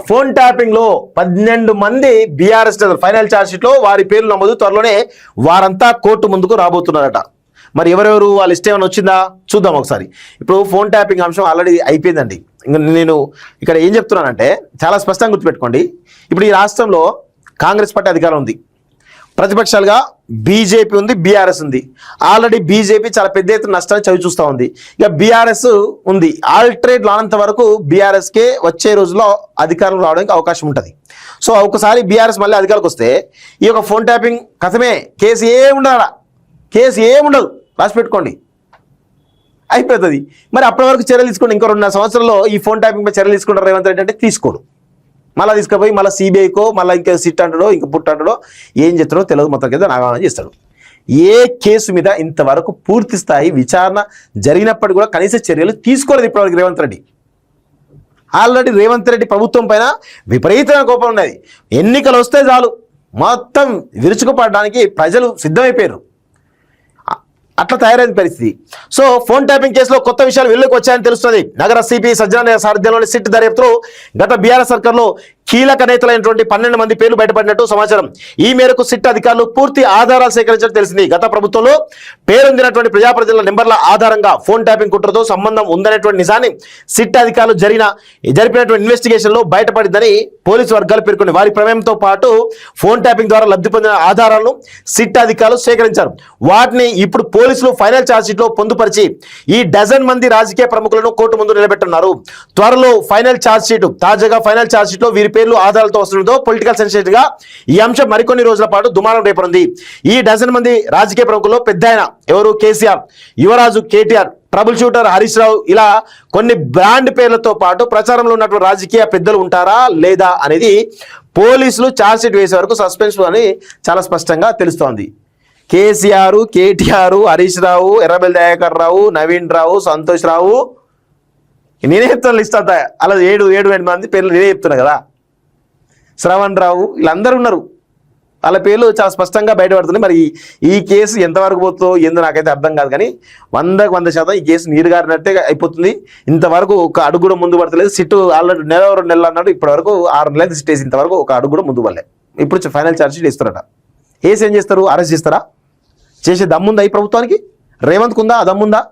Phone tapping లో 12 మంది BRS final charge sheet లో వారి పేర్లు నమోదు. త్వరలోనే వారంతా కోర్టు ముందుకు రాబోతున్నారట. మరి ఎవరెవరు వాళ్ళ లిస్ట్ ఏమైనా వచ్చిందా చూద్దాం ఒకసారి. ఇప్పుడు ఫోన్ ట్యాపింగ్ అంశం ఆల్రెడీ అయిపోయిందండి. ఇంకా నేను ఇక్కడ ఏం చెప్తున్నానంటే చాలా స్పష్టంగా గుర్తుపెట్టుకోండి. ఇప్పుడు ఈ రాష్ట్రంలో కాంగ్రెస్ పార్టీ అధికారం ఉంది, ప్రతిపక్షాలుగా బీజేపీ ఉంది, బీఆర్ఎస్ ఉంది. ఆల్రెడీ బీజేపీ చాలా పెద్ద ఎత్తున నష్టాన్ని చవి చూస్తూ ఉంది. ఇక బీఆర్ఎస్ ఉంది. ఆల్టరేట్ రానంత వరకు బీఆర్ఎస్కే వచ్చే రోజుల్లో అధికారం రావడానికి అవకాశం ఉంటుంది. సో ఒకసారి బీఆర్ఎస్ మళ్ళీ అధికారులకు వస్తే ఈ యొక్క ఫోన్ ట్యాపింగ్ కథమే, కేసు ఏముండదు, కేసు ఏముండదు, రాసి పెట్టుకోండి, అయిపోతుంది. మరి అప్పటి వరకు చర్యలు తీసుకోండి. ఇంకో 2.5 సంవత్సరాల్లో ఈ ఫోన్ ట్యాపింగ్ పై చర్యలు తీసుకుంటారు రేవంత్ రెడ్డి అంటే తీసుకోరు. మళ్ళీ తీసుకుపోయి మళ్ళీ సిబిఐకో మళ్ళీ ఇంకా సిట్ అంటాడో ఇంకా పుట్ట అంటాడో ఏం చేస్తాడో తెలియదు, మొత్తం కింద నాగానం చేస్తాడు. ఏ కేసు మీద ఇంతవరకు పూర్తి స్థాయి విచారణ జరిగినప్పటికీ కూడా కనీస చర్యలు తీసుకోలేదు ఇప్పటివరకు రేవంత్ రెడ్డి. ఆల్రెడీ రేవంత్ రెడ్డి ప్రభుత్వం పైన విపరీతమైన కోపం ఉన్నది. ఎన్నికలు వస్తే చాలు మొత్తం విరుచుకుపడడానికి ప్రజలు సిద్ధమైపోయారు. అట్లా తయారైన పరిస్థితి. సో ఫోన్ ట్యాపింగ్ కేసులో కొత్త విషయాలు వెలుగులోకి వచ్చాయని తెలుస్తుంది. నగర సిపి సజ్జన సారథ్యంలోని సిట్ దర్యాప్తులో గత బీఆర్ఎస్ సర్కార్లో కీలక నేతలైనటువంటి 12 మంది పేర్లు బయటపడినట్టు సమాచారం. ఈ మేరకు సిట్ అధికారులు పూర్తి ఆధారాలు సేకరించడం తెలిసింది. గత ప్రభుత్వంలో పేరొందినటువంటి ప్రజాప్రతినిధుల నెంబర్ల ఆధారంగా ఫోన్ ట్యాపింగ్ కుట్రతో సంబంధం ఉందనేటువంటి నిజాన్ని సిట్ అధికారులు జరిపినటువంటి ఇన్వెస్టిగేషన్ లో బయటపడిందని పోలీసు వర్గాలు పేర్కొన్నాయి. వారి ప్రమేయంతో పాటు ఫోన్ ట్యాపింగ్ ద్వారా లబ్ధి పొందిన ఆధారాలను సిట్ అధికారులు సేకరించారు. వాటిని ఇప్పుడు పోలీసులు ఫైనల్ ఛార్జ్ షీట్ లో పొందుపరిచి ఈ డజన్ మంది రాజకీయ ప్రముఖులను కోర్టు ముందు నిలబెట్టున్నారు. త్వరలో ఫైనల్ ఛార్జ్ షీట్, తాజాగా ఫైనల్ ఛార్జ్ షీట్ లో వీరి పేర్లు ఆధారాలతో వస్తుండటంతో పొలిటికల్ సెన్సేషన్ గా ఈ అంశం మరికొన్ని రోజుల పాటు దుమారం రేపనుంది. ఈ డజన్ మంది రాజకీయ ప్రముఖుల్లో పెద్ద ఆయన ఎవరు? కేసీఆర్, యువరాజు కేటీఆర్, ట్రబుల్ షూటర్ హరీష్ రావు, ఇలా కొన్ని బ్రాండ్ పేర్లతో పాటు ప్రచారంలో ఉన్నటువంటి రాజకీయ పెద్దలు ఉంటారా లేదా అనేది పోలీసులు ఛార్జ్ షీట్ వేసే వరకు సస్పెన్స్ అని చాలా స్పష్టంగా తెలుస్తోంది. కేసీఆర్, కేటీఆర్, హరీష్ రావు, ఎర్రబెల్లి దయాకర్ రావు, నవీన్ రావు, సంతోష్ రావు, నేనే చెప్తాను లిస్ట్ అంతా. అలా 7 మంది పేర్లు నేనే చెప్తున్నా కదా. శ్రవణ్ రావు, వీళ్ళందరూ ఉన్నారు. వాళ్ళ పేర్లు చాలా స్పష్టంగా బయటపడుతున్నాయి. మరి ఈ కేసు ఎంతవరకు పోతుందో ఏందో నాకైతే అర్థం కాదు. కానీ 100% ఈ కేసు నీరుగారినట్టే అయిపోతుంది. ఇంతవరకు ఒక అడుగు కూడా ముందు పడతలేదు. సిట్టు ఆల్రెడీ 2 నెలలు అన్నాడు, ఇప్పటి వరకు 6 నెలలు సిట్ వేసి ఇంతవరకు ఒక అడుగు కూడా ముందు పడలే. ఇప్పుడు ఫైనల్ ఛార్జ్ షీట్ ఇస్తారట. ఏం చేస్తారు? అరెస్ట్ చేస్తారా? చేసే దమ్ముందా ఈ ప్రభుత్వానికి? రేవంత్కు ఉందా ఆ దమ్ముందా?